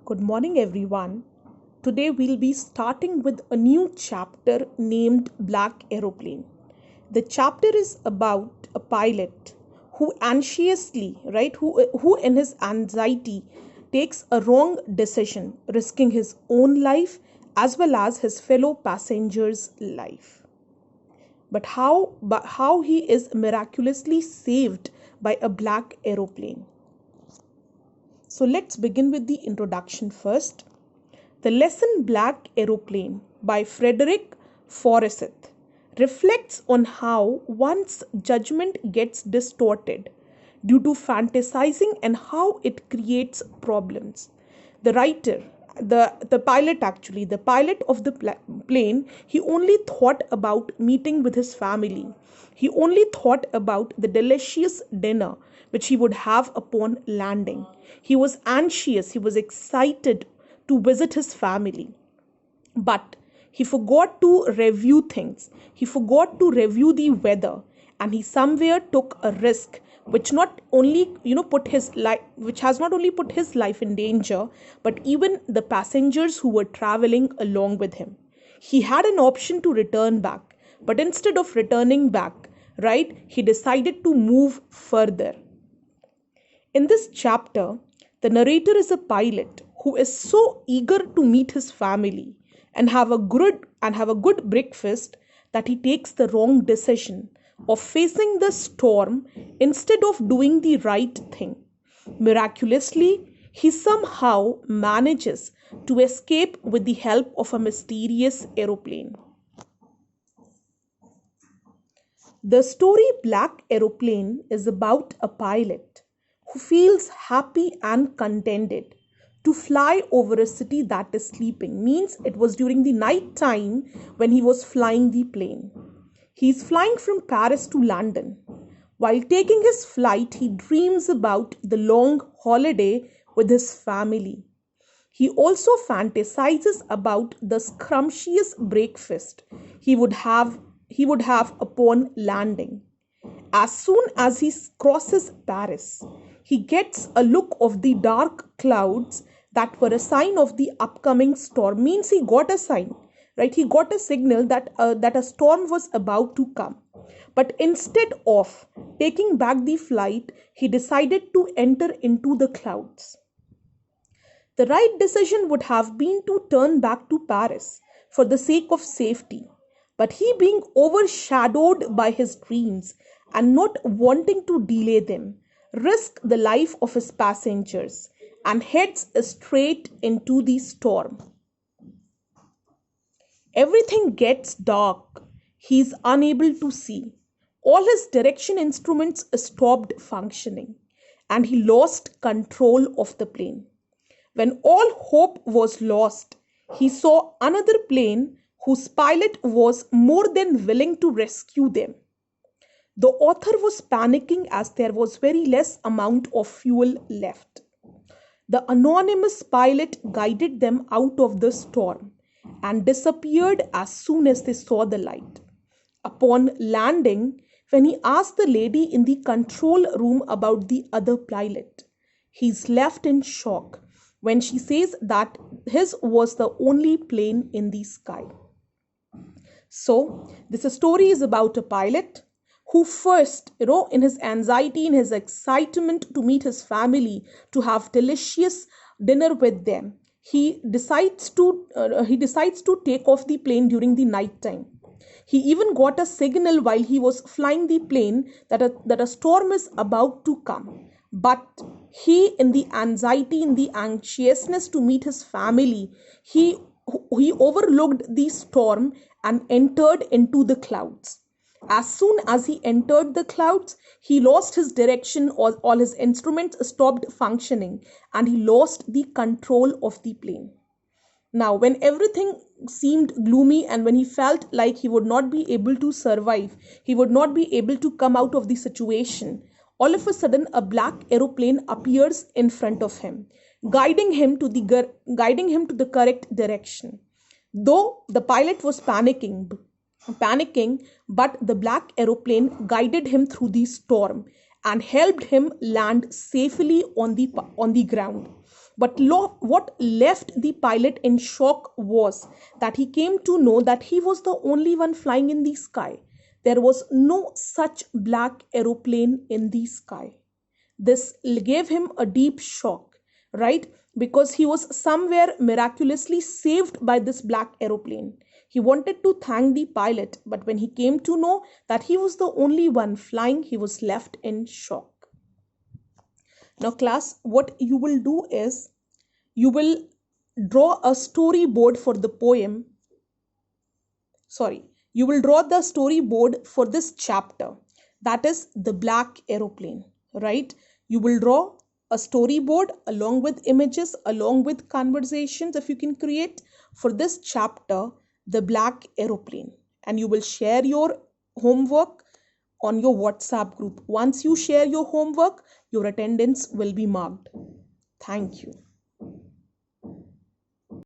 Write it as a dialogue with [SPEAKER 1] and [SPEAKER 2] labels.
[SPEAKER 1] Good morning, everyone. Today we'll be starting with a new chapter named Black Aeroplane. The chapter is about a pilot who who in his anxiety takes a wrong decision, risking his own life as well as his fellow passengers' life. But how he is miraculously saved by a black aeroplane. So let's begin with the introduction first. The lesson Black Aeroplane by Frederick Forsyth reflects on how one's judgment gets distorted due to fantasizing and how it creates problems. The writer, the pilot of the plane, he only thought about meeting with his family. He only thought about the delicious dinner which he would have upon landing. He was anxious, he was excited to visit his family. But he forgot to review things. He forgot to review the weather, and he somewhere took a risk which not only put his life which has not only put his life in danger, but even the passengers who were traveling along with him. He had an option to return back, but instead of returning back, right, he decided to move further. In this chapter, the narrator is a pilot who is so eager to meet his family and have a good breakfast that he takes the wrong decision of facing the storm instead of doing the right thing. Miraculously, he somehow manages to escape with the help of a mysterious aeroplane. The story Black Aeroplane is about a pilot who feels happy and contented to fly over a city that is sleeping. Means it was during the night time when he was flying the plane. He is flying from Paris to London. While taking his flight, he dreams about the long holiday with his family. He also fantasizes about the scrumptious breakfast he would have upon landing. As soon as he crosses Paris, he gets a look of the dark clouds that were a sign of the upcoming storm. Means he got a sign, right? He got a signal that a storm was about to come. But instead of taking back the flight, he decided to enter into the clouds. The right decision would have been to turn back to Paris for the sake of safety. But he, being overshadowed by his dreams and not wanting to delay them, risks the life of his passengers and heads straight into the storm. Everything gets dark. He is unable to see. All his direction instruments stopped functioning, and he lost control of the plane. When all hope was lost, he saw another plane whose pilot was more than willing to rescue them. The author was panicking as there was very less amount of fuel left. The anonymous pilot guided them out of the storm and disappeared as soon as they saw the light. Upon landing, when he asked the lady in the control room about the other pilot, he is left in shock when she says that his was the only plane in the sky. So, this story is about a pilot who first, in his anxiety, in his excitement to meet his family, to have delicious dinner with them, he decides to take off the plane during the night time. He even got a signal while he was flying the plane that a storm is about to come. But he, in the anxiety, in the anxiousness to meet his family, he overlooked the storm and entered into the clouds. As soon as he entered the clouds, he lost his direction, all his instruments stopped functioning, and he lost the control of the plane. Now, when everything seemed gloomy and when he felt like he would not be able to survive, he would not be able to come out of the situation, all of a sudden a black aeroplane appears in front of him, guiding him to the correct direction. Though the pilot was panicking, but the black aeroplane guided him through the storm and helped him land safely on the ground. But what left the pilot in shock was that he came to know that he was the only one flying in the sky. There was no such black aeroplane in the sky. This gave him a deep shock, right? Because he was somewhere miraculously saved by this black aeroplane. He wanted to thank the pilot, but when he came to know that he was the only one flying, he was left in shock. Now, class, what you will do is you will draw a storyboard for the poem. Sorry, you will draw the storyboard for this chapter. That is the black aeroplane, right? You will draw a storyboard along with images, along with conversations, if you can create, for this chapter, the black aeroplane. And you will share your homework on your WhatsApp group. Once you share your homework, your attendance will be marked. Thank you.